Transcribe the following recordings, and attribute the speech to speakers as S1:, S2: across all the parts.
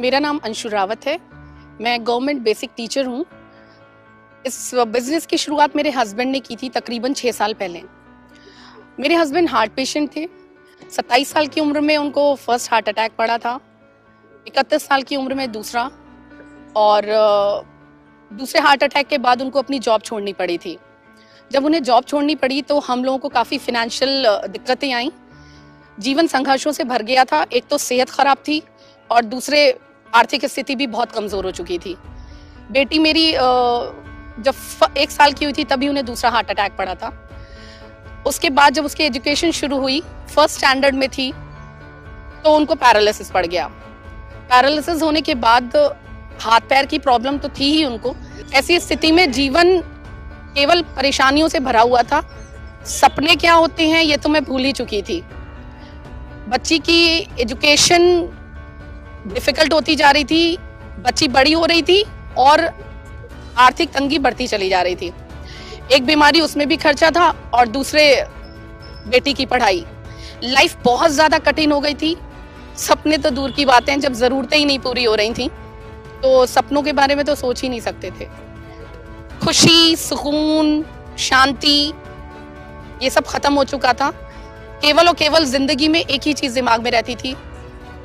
S1: मेरा नाम अंशु रावत है। मैं गवर्नमेंट बेसिक टीचर हूँ। इस बिज़नेस की शुरुआत मेरे हस्बैंड ने की थी तकरीबन 6 साल पहले। मेरे हस्बैंड हार्ट पेशेंट थे। 27 साल की उम्र में उनको फर्स्ट हार्ट अटैक पड़ा था, 31 साल की उम्र में दूसरा, और दूसरे हार्ट अटैक के बाद उनको अपनी जॉब छोड़नी पड़ी थी। जब उन्हें जॉब छोड़नी पड़ी तो हम लोगों को काफ़ी फिनेंशियल दिक्कतें आईं। जीवन संघर्षों से भर गया था। एक तो सेहत खराब थी और दूसरे आर्थिक स्थिति भी बहुत कमज़ोर हो चुकी थी। बेटी मेरी जब 1 साल की हुई थी तभी उन्हें दूसरा हार्ट अटैक पड़ा था। उसके बाद जब उसकी एजुकेशन शुरू हुई, फर्स्ट स्टैंडर्ड में थी, तो उनको पैरालिसिस पड़ गया। पैरालिसिस होने के बाद हाथ पैर की प्रॉब्लम तो थी ही उनको। ऐसी स्थिति में जीवन केवल परेशानियों से भरा हुआ था। सपने क्या होते हैं ये तो मैं भूल ही चुकी थी। बच्ची की एजुकेशन डिफिकल्ट होती जा रही थी, बच्ची बड़ी हो रही थी और आर्थिक तंगी बढ़ती चली जा रही थी। एक बीमारी, उसमें भी खर्चा था, और दूसरे बेटी की पढ़ाई। लाइफ बहुत ज़्यादा कठिन हो गई थी। सपने तो दूर की बातें, जब ज़रूरतें ही नहीं पूरी हो रही थी तो सपनों के बारे में तो सोच ही नहीं सकते थे। खुशी, सुकून, शांति, ये सब खत्म हो चुका था। केवल और केवल जिंदगी में एक ही चीज़ दिमाग में रहती थी,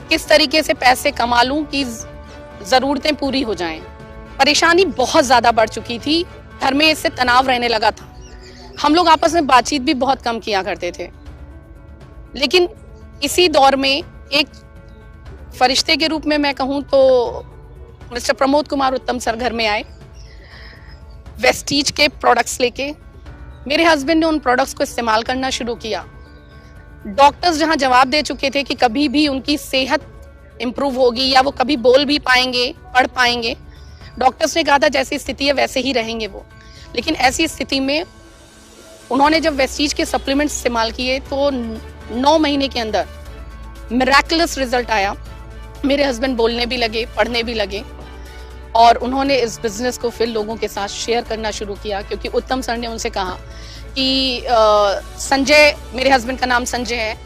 S1: किस तरीके से पैसे कमा लूं कि ज़रूरतें पूरी हो जाएं। परेशानी बहुत ज़्यादा बढ़ चुकी थी। घर में इससे तनाव रहने लगा था। हम लोग आपस में बातचीत भी बहुत कम किया करते थे। लेकिन इसी दौर में एक फरिश्ते के रूप में मैं कहूँ तो मिस्टर प्रमोद कुमार उत्तम सर घर में आए, वेस्टीज के प्रोडक्ट्स लेके। मेरे हस्बैंड ने उन प्रोडक्ट्स को इस्तेमाल करना शुरू किया। डॉक्टर्स जहां जवाब दे चुके थे कि कभी भी उनकी सेहत इम्प्रूव होगी या वो कभी बोल भी पाएंगे, पढ़ पाएंगे, डॉक्टर्स ने कहा था जैसी स्थिति है वैसे ही रहेंगे वो। लेकिन ऐसी स्थिति में उन्होंने जब वेस्टीज के सप्लीमेंट्स इस्तेमाल किए तो 9 महीने के अंदर मिरेकुलस रिजल्ट आया। मेरे हस्बैंड बोलने भी लगे, पढ़ने भी लगे, और उन्होंने इस बिज़नेस को फिर लोगों के साथ शेयर करना शुरू किया। क्योंकि उत्तम सर ने उनसे कहा कि संजय, मेरे हस्बैंड का नाम संजय है,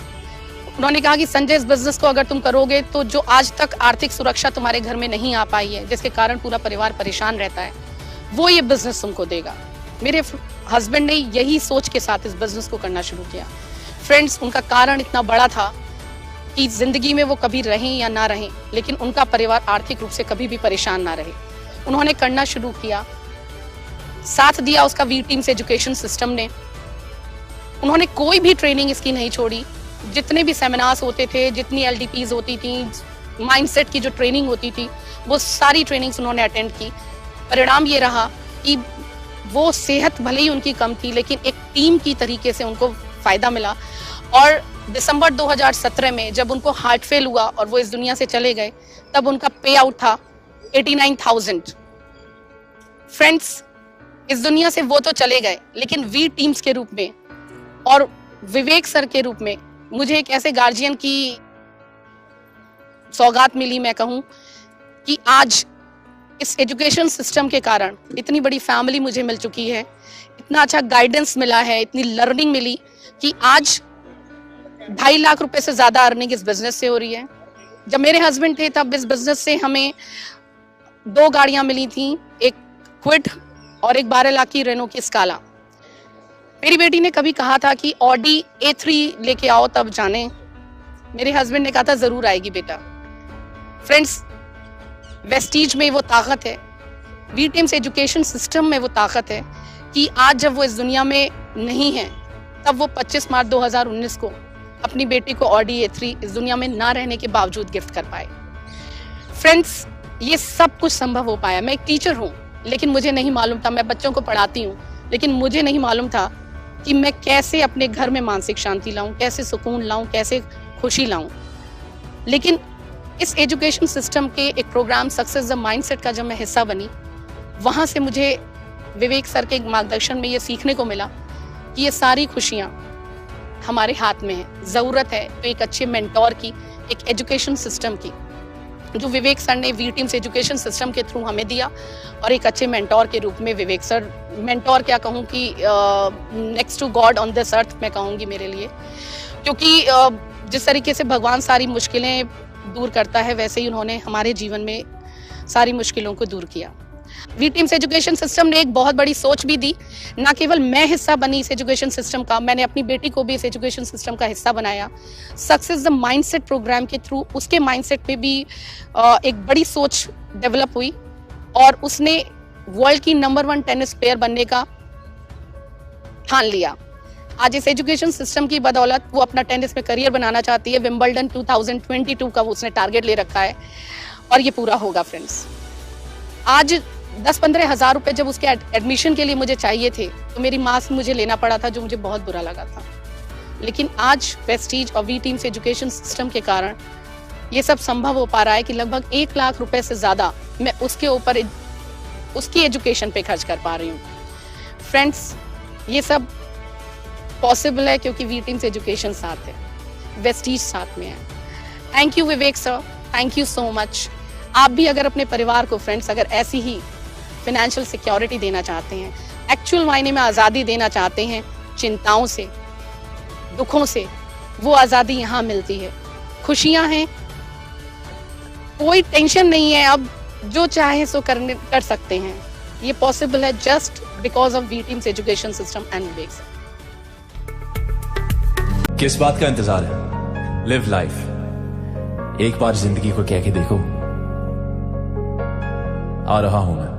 S1: उन्होंने कहा कि संजय, इस बिज़नेस को अगर तुम करोगे तो जो आज तक आर्थिक सुरक्षा तुम्हारे घर में नहीं आ पाई है, जिसके कारण पूरा परिवार परेशान रहता है, वो ये बिज़नेस तुमको देगा। मेरे हस्बैंड ने यही सोच के साथ इस बिज़नेस को करना शुरू किया। फ्रेंड्स, उनका कारण इतना बड़ा था कि जिंदगी में वो कभी रहें या ना रहें, लेकिन उनका परिवार आर्थिक रूप से कभी भी परेशान ना रहे। उन्होंने करना शुरू किया, साथ दिया उसका वी टीम्स एजुकेशन सिस्टम ने। उन्होंने कोई भी ट्रेनिंग इसकी नहीं छोड़ी। जितने भी सेमिनार्स होते थे, जितनी LDPs होती थी, माइंडसेट की जो ट्रेनिंग होती थी, वो सारी ट्रेनिंग्स उन्होंने अटेंड की। परिणाम ये रहा कि वो सेहत भले ही उनकी कम थी, लेकिन एक टीम की तरीके से उनको फायदा मिला। और दिसंबर 2017 में जब उनको हार्ट फेल हुआ और वो इस दुनिया से चले गए, तब उनका पे आउट था 89,000। फ्रेंड्स, इस दुनिया से वो तो चले गए, लेकिन वी टीम्स के रूप में और विवेक सर के रूप में मुझे एक ऐसे गार्जियन की सौगात मिली, मैं कहूँ कि आज इस एजुकेशन सिस्टम के कारण इतनी बड़ी फैमिली मुझे मिल चुकी है, इतना अच्छा गाइडेंस मिला है, इतनी लर्निंग मिली कि आज 2.5 लाख रुपए से ज़्यादा अर्निंग इस बिज़नेस से हो रही है। जब मेरे हस्बैंड थे तब इस बिज़नेस से हमें 2 गाड़ियाँ मिली थी, एक क्विड और एक 12 लाख की रेनो की स्काला। मेरी बेटी ने कभी कहा था कि ऑडी A3 लेके आओ तब जाने। मेरे हस्बैंड ने कहा था ज़रूर आएगी बेटा। फ्रेंड्स, वेस्टीज में वो ताकत है, वी टीम्स एजुकेशन सिस्टम में वो ताकत है कि आज जब वो इस दुनिया में नहीं है, तब वो 25 मार्च 2019 को अपनी बेटी को ऑडी A3 इस दुनिया में ना रहने के बावजूद गिफ्ट कर पाए। फ्रेंड्स, ये सब कुछ संभव हो पाया। मैं एक टीचर हूँ, लेकिन मुझे नहीं मालूम था, मैं बच्चों को पढ़ाती हूँ, लेकिन मुझे नहीं मालूम था कि मैं कैसे अपने घर में मानसिक शांति लाऊं, कैसे सुकून लाऊं, कैसे खुशी लाऊं। लेकिन इस एजुकेशन सिस्टम के एक प्रोग्राम सक्सेस द माइंडसेट का जब मैं हिस्सा बनी, वहाँ से मुझे विवेक सर के मार्गदर्शन में ये सीखने को मिला कि ये सारी खुशियाँ हमारे हाथ में है। ज़रूरत है तो एक अच्छे मेंटोर की, एक एजुकेशन सिस्टम की, जो विवेक सर ने वी टीम्स एजुकेशन सिस्टम के थ्रू हमें दिया। और एक अच्छे मेंटोर के रूप में विवेक सर, मेंटोर क्या कहूँ कि next to God on this earth मैं कहूँगी मेरे लिए, क्योंकि जिस तरीके से भगवान सारी मुश्किलें दूर करता है, वैसे ही उन्होंने हमारे जीवन में सारी मुश्किलों को दूर किया। वी टीम्स एजुकेशन सिस्टम ने एक बहुत बड़ी सोच भी दी। ना केवल मैं हिस्सा बनी इस एजुकेशन सिस्टम का, मैंने अपनी बेटी को भी इस एजुकेशन सिस्टम का हिस्सा बनाया। सक्सेस द माइंडसेट प्रोग्राम के थ्रू उसके माइंडसेट पे भी एक बड़ी सोच डेवलप हुई और उसने वर्ल्ड की नंबर 1 टेनिस प्लेयर बनने का ठान लिया। आज इस एजुकेशन सिस्टम की बदौलत वो अपना टेनिस में करियर बनाना चाहती है। विंबलडन 2022 का उसने टारगेट ले रखा है और ये पूरा होगा फ्रेंड्स। आज 10-15 हज़ार रुपए जब उसके एडमिशन के लिए मुझे चाहिए थे तो मेरी माँ से मुझे लेना पड़ा था, जो मुझे बहुत बुरा लगा था। लेकिन आज वेस्टीज और वी टीम्स एजुकेशन सिस्टम के कारण ये सब संभव हो पा रहा है कि लगभग 1 लाख रुपए से ज्यादा मैं उसके ऊपर उसकी एजुकेशन पे खर्च कर पा रही हूँ। फ्रेंड्स, ये सब पॉसिबल है क्योंकि वी टीम्स एजुकेशन साथ है, वेस्टीज साथ में है। Thank you Vivek sir, thank you so much. आप भी अगर अपने परिवार को फ्रेंड्स अगर ऐसी ही फाइनेंशियल सिक्योरिटी देना चाहते हैं, एक्चुअल मायने में आज़ादी देना चाहते हैं चिंताओं से, दुखों से, वो आज़ादी यहाँ मिलती है। खुशियाँ हैं, कोई टेंशन नहीं है, अब जो चाहे सो कर सकते हैं। ये पॉसिबल है just because of V teams education system and Vivek sir.
S2: किस बात का इंतजार है? Live life. एक बार जिंदगी को कह के देखो, आ रहा हूं मैं।